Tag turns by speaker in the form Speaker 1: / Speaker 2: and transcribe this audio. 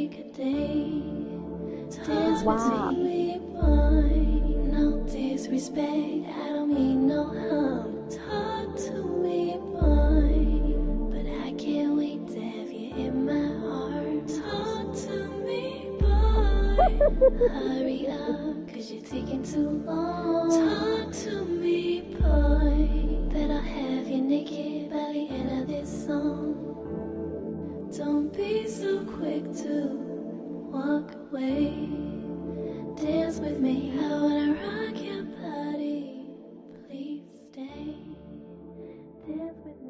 Speaker 1: break of day. Dance
Speaker 2: Wow.
Speaker 1: with me, boy. No disrespect, I don't mean no harm. Talk to me, boy, but I can't wait to have you in my arms. Talk to me, boy. Hurry up, cause you're taking too long. Talk to me, boy, that I'll have you naked by the end of this song. Don't be so quick to walk away. Dance with me, I wanna rock your body. Please stay. Dance with me.